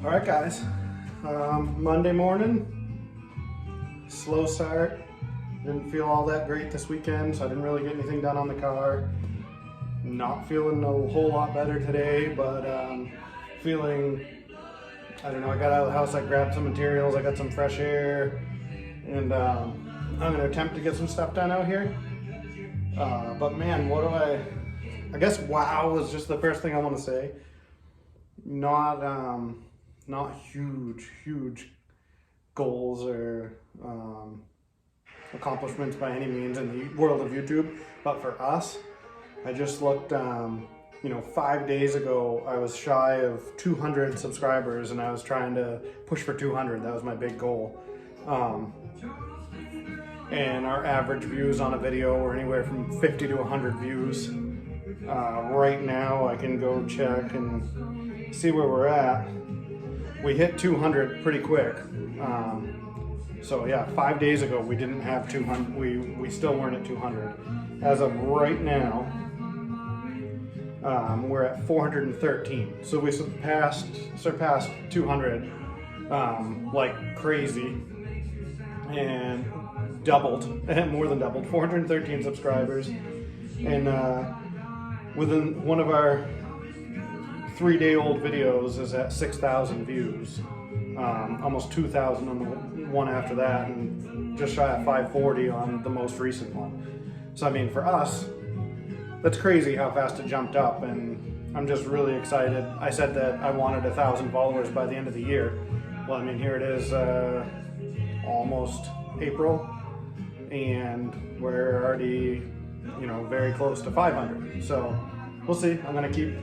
All right, guys. Monday morning, slow start. Didn't feel all that great this weekend, so I didn't really get anything done on the car. Not feeling a whole lot better today, but feeling, I don't know, I got out of the house, I grabbed some materials, I got some fresh air, and I'm gonna attempt to get some stuff done out here. But man, I guess wow was just the first thing I want to say. Not huge goals or accomplishments by any means in the world of YouTube, but for us, I just looked, 5 days ago I was shy of 200 subscribers and I was trying to push for 200. That was my big goal. And our average views on a video were anywhere from 50 to 100 views. Right now I can go check and see where we're at. We hit 200 pretty quick. So yeah, 5 days ago we didn't have 200. We still weren't at 200. As of right now, we're at 413. So we surpassed 200 like crazy, and doubled, more than doubled, 413 subscribers. And within one of our 3-day-old videos is at 6,000 views, almost 2,000 on the one after that, and just shy of 540 on the most recent one. So I mean, for us, that's crazy how fast it jumped up, and I'm just really excited. I said that I wanted 1,000 followers by the end of the year. Well, I mean, here it is, almost April, and we're already, very close to 500. So we'll see. I'm gonna keep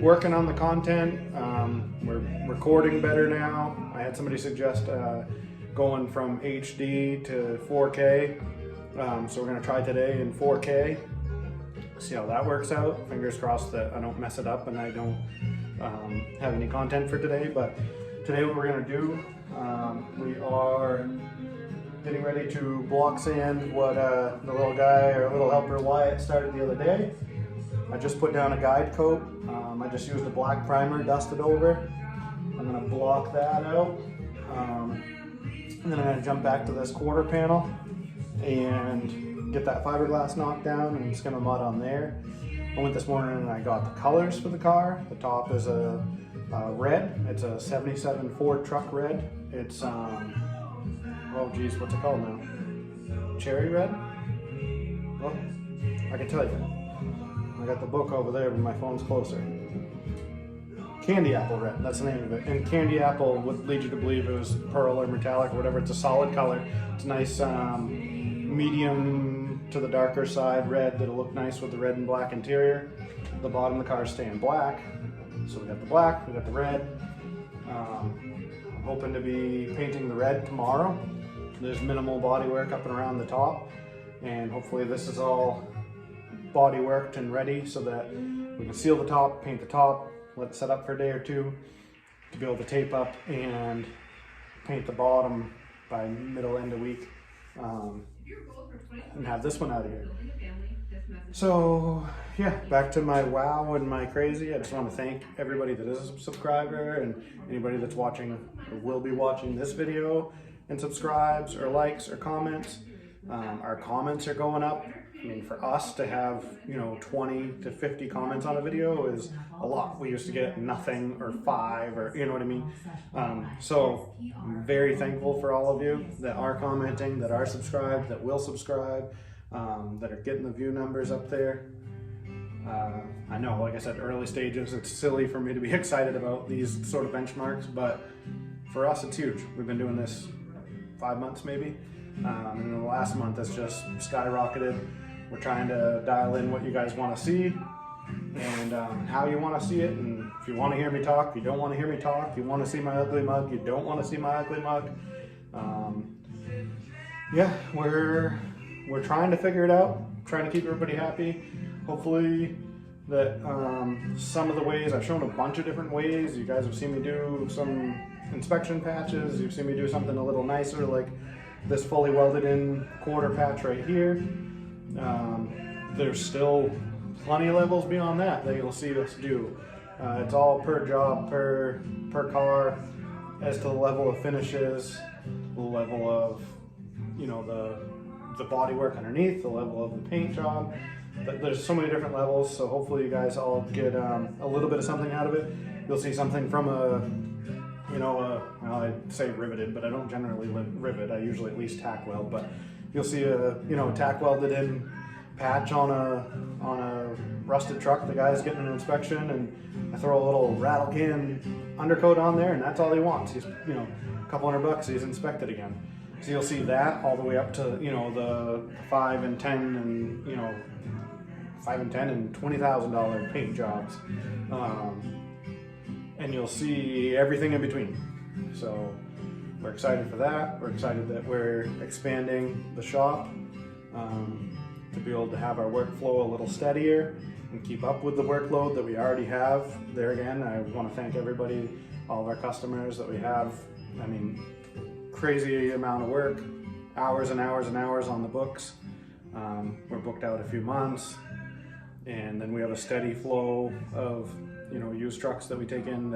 working on the content. We're recording better now. I had somebody suggest going from HD to 4K. So we're gonna try today in 4K. See how that works out. Fingers crossed that I don't mess it up and I don't have any content for today. But today what we're gonna do, we are getting ready to block sand what the little guy, or little helper Wyatt, started the other day. I just put down a guide coat. I just used a black primer, dusted over. I'm gonna block that out. And then I'm gonna jump back to this quarter panel and get that fiberglass knocked down and skim a mud on there. I went this morning and I got the colors for the car. The top is a red. It's a 77 Ford truck red. It's, oh geez, what's it called now? Cherry red? Well, I can tell you. I got the book over there, but my phone's closer. Candy apple red, that's the name of it. And candy apple would lead you to believe it was pearl or metallic or whatever. It's a solid color. It's a nice medium to the darker side red that'll look nice with the red and black interior. The bottom of the car is staying black. So we got the black, we got the red. I'm hoping to be painting the red tomorrow. There's minimal body work up and around the top. And hopefully this is all body worked and ready so that we can seal the top, paint the top, let it set up for a day or two to be able to tape up and paint the bottom by end of week, and have this one out of here. So yeah, back to my wow and my crazy. I just want to thank everybody that is a subscriber and anybody that's watching or will be watching this video and subscribes or likes or comments. Our comments are going up. I mean, for us to have, 20 to 50 comments on a video is a lot. We used to get nothing or 5 or, you know what I mean? So I'm very thankful for all of you that are commenting, that are subscribed, that will subscribe, that are getting the view numbers up there. I know, like I said, early stages, it's silly for me to be excited about these sort of benchmarks, but for us, it's huge. We've been doing this 5 months maybe. And in the last month, it's just skyrocketed. We're trying to dial in what you guys want to see and how you want to see it. And if you want to hear me talk, you don't want to hear me talk. You want to see my ugly mug, you don't want to see my ugly mug. Yeah, we're trying to figure it out, trying to keep everybody happy. Hopefully that some of the ways, I've shown a bunch of different ways. You guys have seen me do some inspection patches. You've seen me do something a little nicer like this fully welded in quarter patch right here. There's still plenty of levels beyond that you'll see us do. It's all per job, per car, as to the level of finishes, the level of, you know, the bodywork underneath, the level of the paint job. But there's so many different levels, so hopefully you guys all get a little bit of something out of it. You'll see something from well, I'd say riveted, but I don't generally rivet. I usually at least tack weld, but you'll see a tack welded in patch on a rusted truck. The guy's getting an inspection, and I throw a little rattle can undercoat on there, and that's all he wants. He's, a couple $100, he's inspected again. So you'll see that all the way up to, the $5 and $10 and, $5 and $10 and $20,000 paint jobs. And you'll see everything in between. So we're excited for that. We're excited that we're expanding the shop to be able to have our workflow a little steadier and keep up with the workload that we already have. There again, I want to thank everybody, all of our customers that we have. I mean, crazy amount of work, hours and hours and hours on the books. We're booked out a few months, and then we have a steady flow of used trucks that we take in.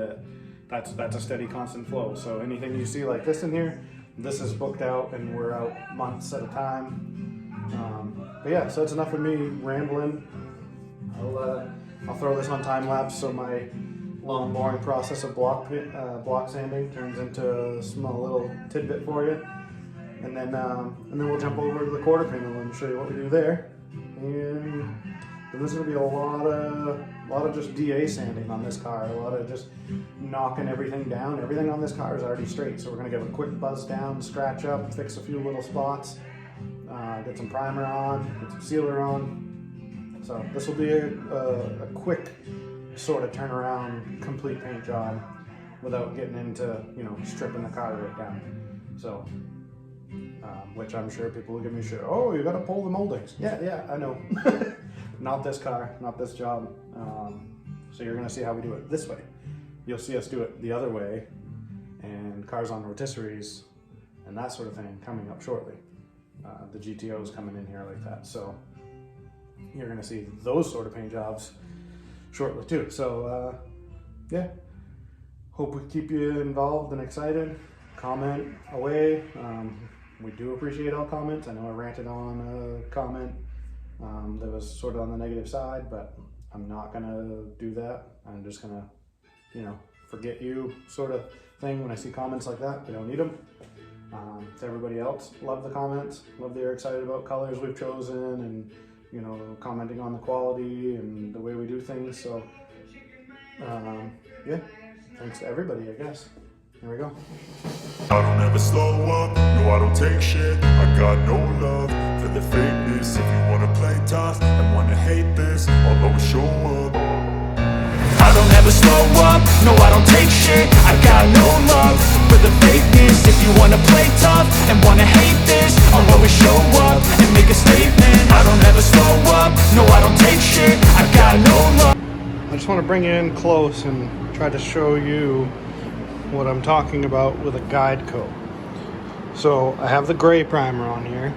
That's a steady, constant flow. So anything you see like this in here, this is booked out, and we're out months at a time. But yeah, so that's enough of me rambling. I'll throw this on time lapse so my long, boring process of block sanding turns into a small little tidbit for you, and then we'll jump over to the quarter panel and show you what we do there. And there's going to be a lot of just DA sanding on this car, a lot of just knocking everything down. Everything on this car is already straight, so we're going to give a quick buzz down, scratch up, fix a few little spots, get some primer on, get some sealer on. So this will be a quick sort of turnaround, complete paint job without getting into stripping the car right down. So which I'm sure people will give me shit. Oh, you got to pull the moldings. Yeah, I know. Not this car, not this job. So you're gonna see how we do it this way. You'll see us do it the other way, and cars on rotisseries and that sort of thing coming up shortly. The GTO's coming in here like that. So you're gonna see those sort of paint jobs shortly too. So yeah, hope we keep you involved and excited. Comment away. We do appreciate all comments. I know I ranted on a comment that was sort of on the negative side, but I'm not gonna do that. I'm just gonna, forget you sort of thing when I see comments like that. We don't need them. To everybody else, love the comments. Love that you're excited about colors we've chosen, and commenting on the quality and the way we do things. So yeah, thanks to everybody, I guess. Here we go. I don't ever slow up, no I don't take shit. I got no love for the fakeness. If you wanna play tough and wanna hate this, I'll always show up. I don't ever slow up, no I don't take shit. I got no love for the fakeness. If you wanna play tough and wanna hate this, I'll always show up and make a statement. I don't ever slow up, no I don't take shit. I got no love. I just want to bring you in close and try to show you what I'm talking about with a guide coat. So I have the gray primer on here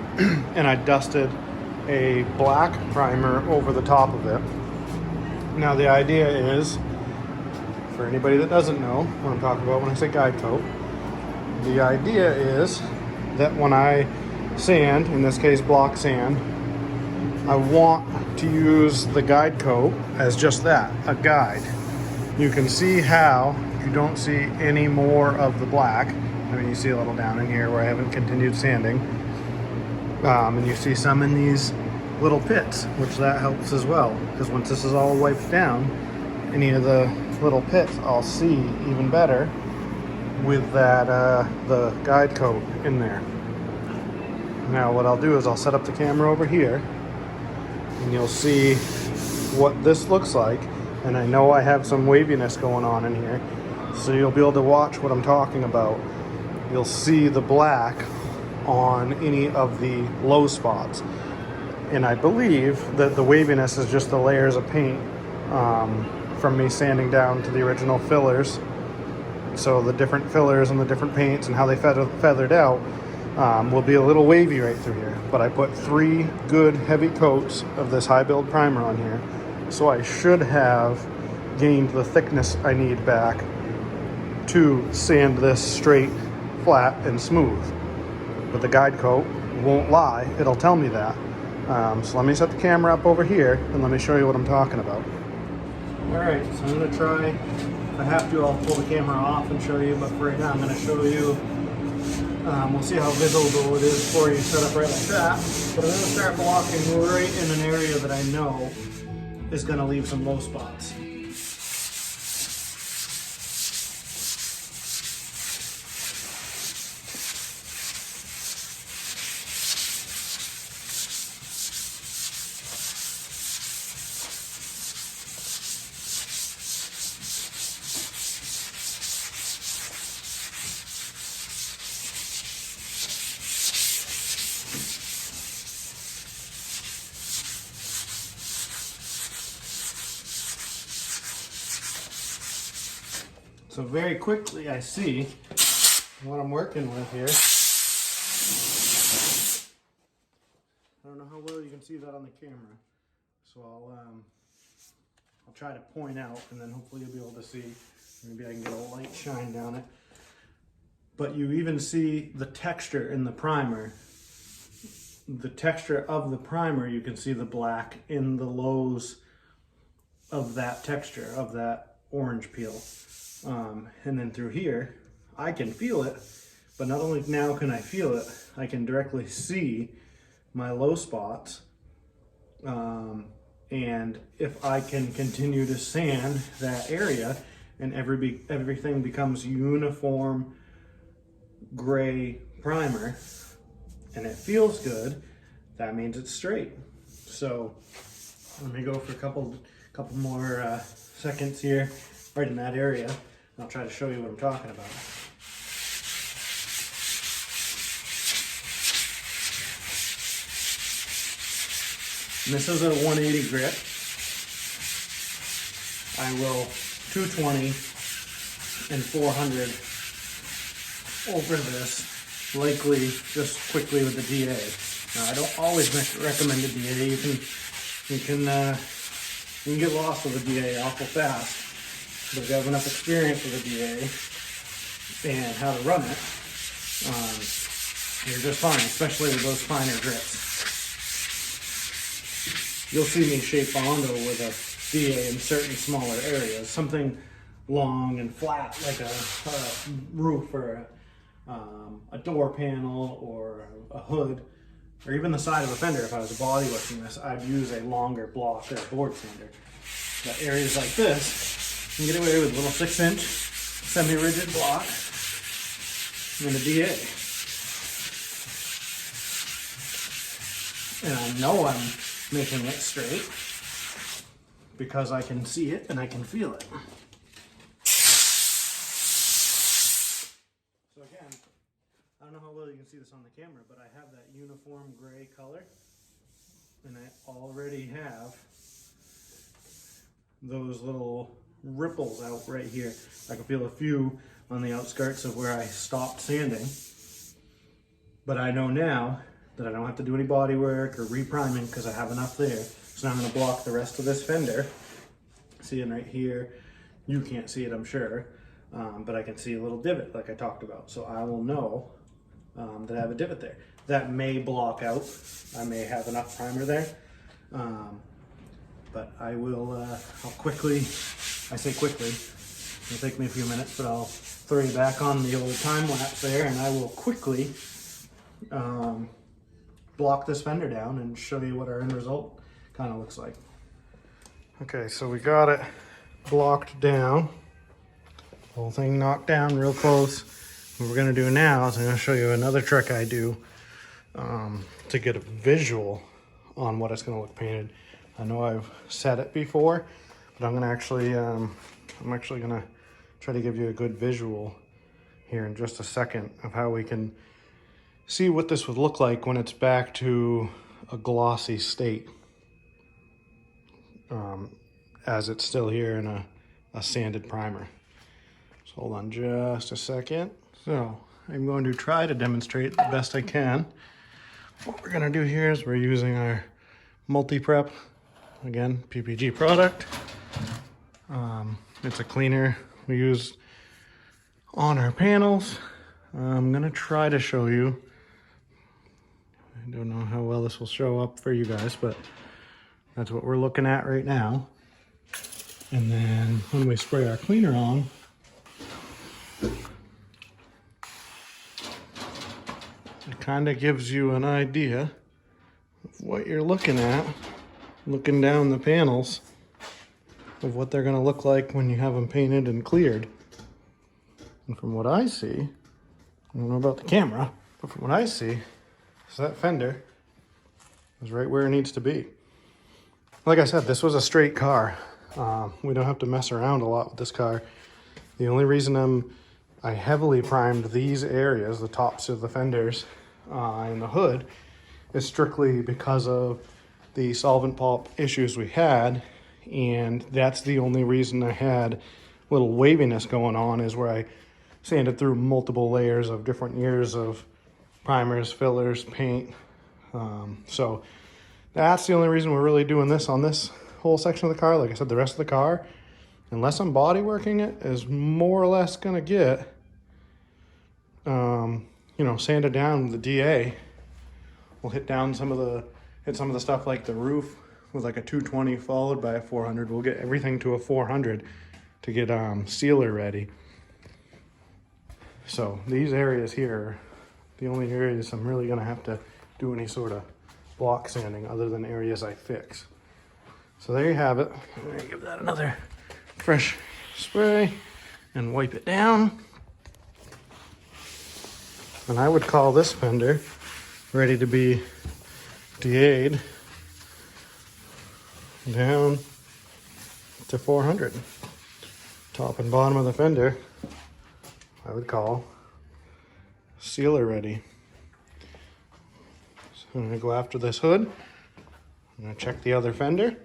and I dusted a black primer over the top of it. Now the idea is, for anybody that doesn't know what I'm talking about when I say guide coat, the idea is that when I sand, in this case block sand, I want to use the guide coat as just that, a guide. You can see how you don't see any more of the black. I mean, you see a little down in here where I haven't continued sanding. And you see some in these little pits, which that helps as well. Because once this is all wiped down, any of the little pits I'll see even better with that the guide coat in there. Now what I'll do is I'll set up the camera over here and you'll see what this looks like. And I know I have some waviness going on in here, so you'll be able to watch what I'm talking about. You'll see the black on any of the low spots. And I believe that the waviness is just the layers of paint from me sanding down to the original fillers. So the different fillers and the different paints and how they feathered out will be a little wavy right through here. But I put 3 good heavy coats of this high build primer on here. So I should have gained the thickness I need back to sand this straight, flat, and smooth. But the guide coat won't lie, it'll tell me that. So let me set the camera up over here and let me show you what I'm talking about. Alright, so I'm going to try, if I have to, I'll pull the camera off and show you, but for right now I'm going to show you. We'll see how visible it is for you set up right like that. But I'm going to start blocking right in an area that I know is going to leave some low spots. So very quickly I see what I'm working with here. I don't know how well you can see that on the camera. So I'll try to point out and then hopefully you'll be able to see. Maybe I can get a light shine down it. But you even see the texture in the primer. The texture of the primer, you can see the black in the lows of that texture, of that orange peel. And then through here, I can feel it, but not only now can I feel it, I can directly see my low spots. And if I can continue to sand that area and everything becomes uniform gray primer and it feels good, that means it's straight. So let me go for a couple more seconds here right in that area. I'll try to show you what I'm talking about. And this is a 180 grit. I will 220 and 400 over this, likely just quickly with the DA. Now I don't always recommend a DA. You can get lost with a DA awful fast. But if you have enough experience with a DA and how to run it, you're just fine, especially with those finer grits. You'll see me shape Bondo with a DA in certain smaller areas, something long and flat like a roof or a door panel or a hood, or even the side of a fender. If I was body washing this, I'd use a longer block or a board sander. But areas like this, you can get away with a little 6-inch semi-rigid block and a DA. And I know I'm making it straight because I can see it and I can feel it. So again, I don't know how well you can see this on the camera, but I have that uniform gray color and I already have those little ripples out right here. I can feel a few on the outskirts of where I stopped sanding, but I know now that I don't have to do any body work or repriming because I have enough there. So now I'm going to block the rest of this fender. Seeing right here, you can't see it, I'm sure, but I can see a little divot like I talked about. So I will know that I have a divot there. That may block out. I may have enough primer there, but I will. I'll quickly. I say quickly, it'll take me a few minutes, but I'll throw you back on the old time lapse there and I will quickly block this fender down and show you what our end result kind of looks like. Okay, so we got it blocked down, whole thing knocked down real close. What we're gonna do now is I'm gonna show you another trick I do to get a visual on what it's gonna look painted. I know I've said it before, but I'm actually gonna try to give you a good visual here in just a second of how we can see what this would look like when it's back to a glossy state, as it's still here in a sanded primer. So hold on just a second. So I'm going to try to demonstrate the best I can. What we're gonna do here is we're using our multi-prep, again, PPG product. It's a cleaner we use on our panels. I'm gonna try to show you. I don't know how well this will show up for you guys, but that's what we're looking at right now. And then when we spray our cleaner on, it kind of gives you an idea of what you're looking at, looking down the panels, of what they're going to look like when you have them painted and cleared. And from what I see, I don't know about the camera, but from what I see, is that fender is right where it needs to be. Like I said, this was a straight car. We don't have to mess around a lot with this car. The only reason I heavily primed these areas, the tops of the fenders and the hood, is strictly because of the solvent pulp issues we had. And that's the only reason I had a little waviness going on, is where I sanded through multiple layers of different years of primers, fillers, paint. So that's the only reason we're really doing this on this whole section of the car. Like I said, the rest of the car, unless I'm body working it, is more or less gonna get, sanded down with the DA. We'll hit some of the stuff like the roof with like a 220 followed by a 400. We'll get everything to a 400 to get sealer ready. So these areas here are the only areas I'm really gonna have to do any sort of block sanding other than areas I fix. So there you have it. I'm gonna give that another fresh spray and wipe it down. And I would call this fender ready to be DA'd down to 400. Top and bottom of the fender, I would call sealer ready. So I'm gonna go after this hood. I'm gonna check the other fender,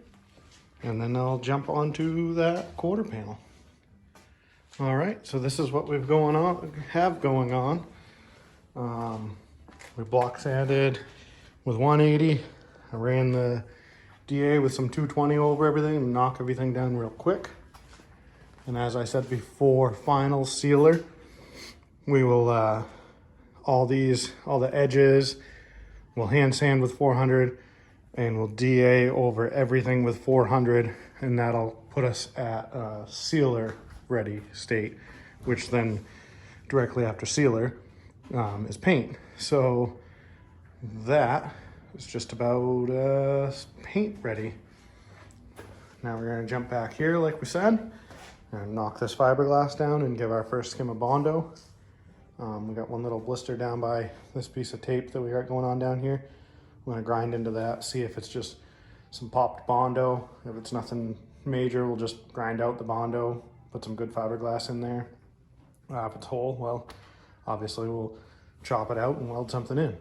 and then I'll jump onto that quarter panel. All right, so this is what have going on. We block sanded with 180. I ran the DA with some 220 over everything and knock everything down real quick. And as I said before, final sealer. We will, all the edges, we'll hand sand with 400 and we'll DA over everything with 400, and that'll put us at a sealer ready state, which then directly after sealer is paint. So that is just about paint ready. Now we're gonna jump back here like we said and knock this fiberglass down and give our first skim of Bondo. We got one little blister down by this piece of tape that we got going on down here. I'm gonna grind into that, see if it's just some popped Bondo. If it's nothing major, we'll just grind out the Bondo, put some good fiberglass in there. If it's whole, well, obviously we'll chop it out and weld something in.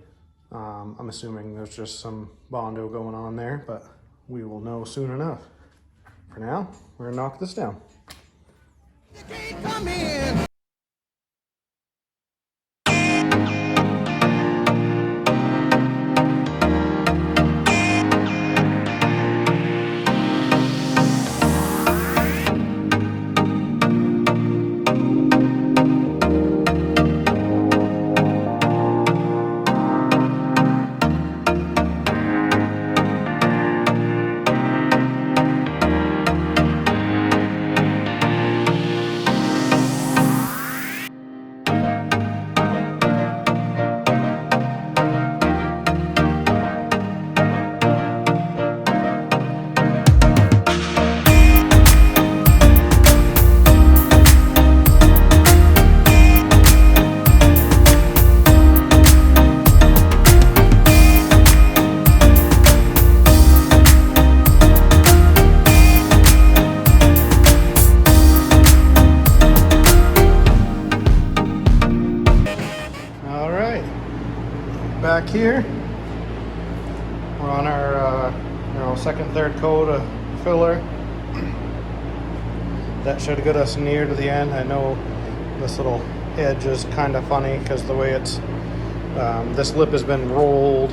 I'm assuming there's just some Bondo going on there, but we will know soon enough. For now, we're gonna knock this down. Come in. Back here, we're on our second, third coat of filler. That should get us near to the end. I know this little edge is kind of funny because the way it's, this lip has been rolled,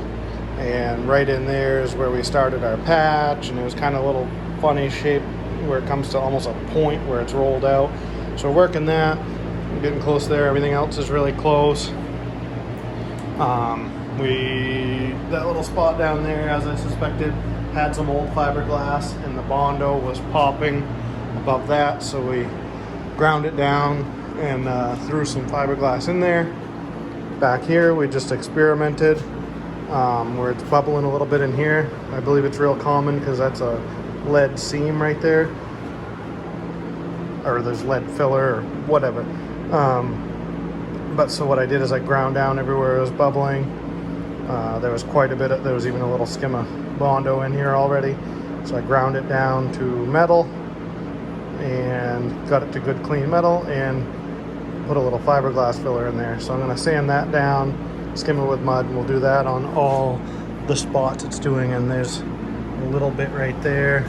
and right in there is where we started our patch, and it was kind of a little funny shape where it comes to almost a point where it's rolled out. So we're working that. We're getting close there. Everything else is really close. That little spot down there, as I suspected, had some old fiberglass, and the Bondo was popping above that. So we ground it down and threw some fiberglass in there. Back here, we just experimented where it's bubbling a little bit in here. I believe it's real common because that's a lead seam right there, or there's lead filler or whatever. But so what I did is I ground down everywhere it was bubbling. There was quite a bit there was even a little skim of Bondo in here already. So I ground it down to metal and got it to good clean metal and put a little fiberglass filler in there. So I'm gonna sand that down, skim it with mud, and we'll do that on all the spots it's doing. And there's a little bit right there.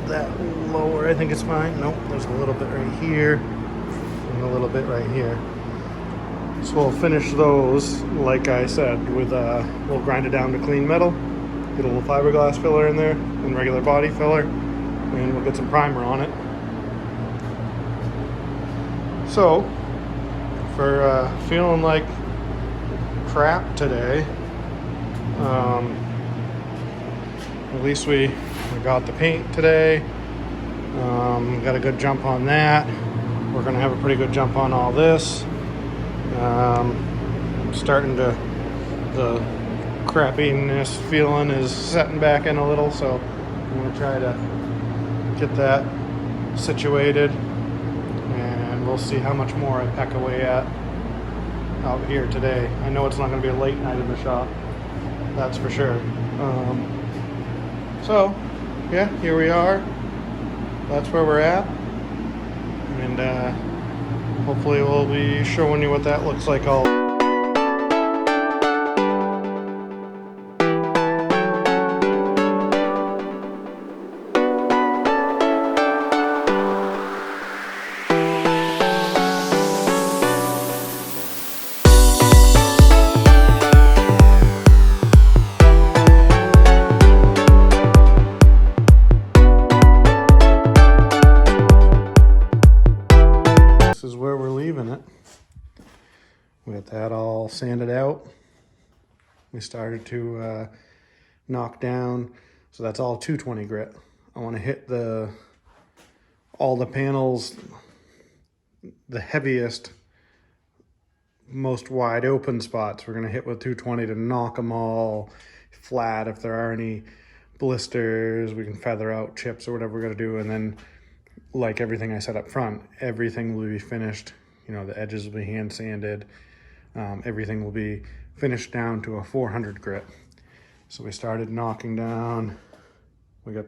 That lower, I think it's fine. Nope, there's a little bit right here and a little bit right here. So we'll finish those, like I said, with we'll grind it down to clean metal, get a little fiberglass filler in there and regular body filler, and we'll get some primer on it. So for feeling like crap today, at least we got the paint today. Got a good jump on that. We're gonna have a pretty good jump on all this. Starting to, the crappiness feeling is setting back in a little, so I'm gonna try to get that situated, and we'll see how much more I peck away at out here today. I know it's not gonna be a late night in the shop, that's for sure. So yeah, here we are. That's where we're at, and hopefully we'll be showing you what that looks like all. Where we're leaving it. With that all sanded out, we started to knock down, so that's all 220 grit. I want to hit all the panels, the heaviest, most wide open spots we're going to hit with 220 to knock them all flat. If there are any blisters, we can feather out chips or whatever we're going to do, and then like everything I said up front, everything will be finished. You know, the edges will be hand sanded. Everything will be finished down to a 400 grit. So we started knocking down. We got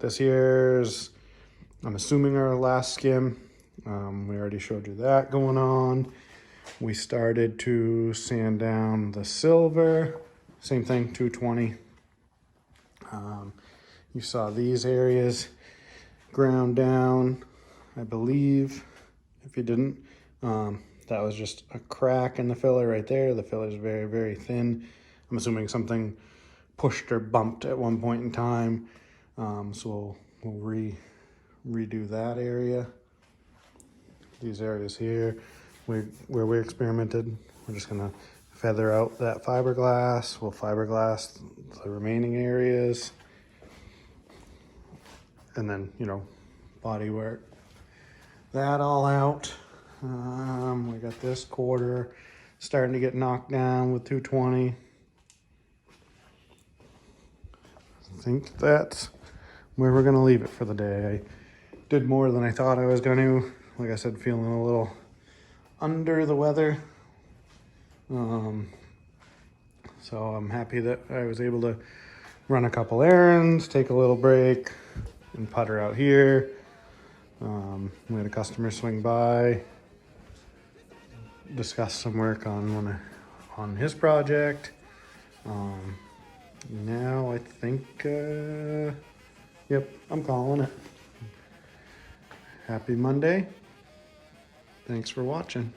this here's, I'm assuming, our last skim. We already showed you that going on. We started to sand down the silver. Same thing, 220. You saw these areas ground down, I believe. If you didn't, that was just a crack in the filler right there. The filler is very, very thin. I'm assuming something pushed or bumped at one point in time. So we'll redo that area. These areas here, where we experimented, we're just gonna feather out that fiberglass. We'll fiberglass the remaining areas. And then, you know, body work. That all out. We got this quarter starting to get knocked down with 220. I think that's where we're gonna leave it for the day. I did more than I thought I was gonna. Like I said, feeling a little under the weather. So I'm happy that I was able to run a couple errands, take a little break, and putter out here. We had a customer swing by, discuss some work on his project. Now I think, yep, I'm calling it. Happy Monday. Thanks for watching.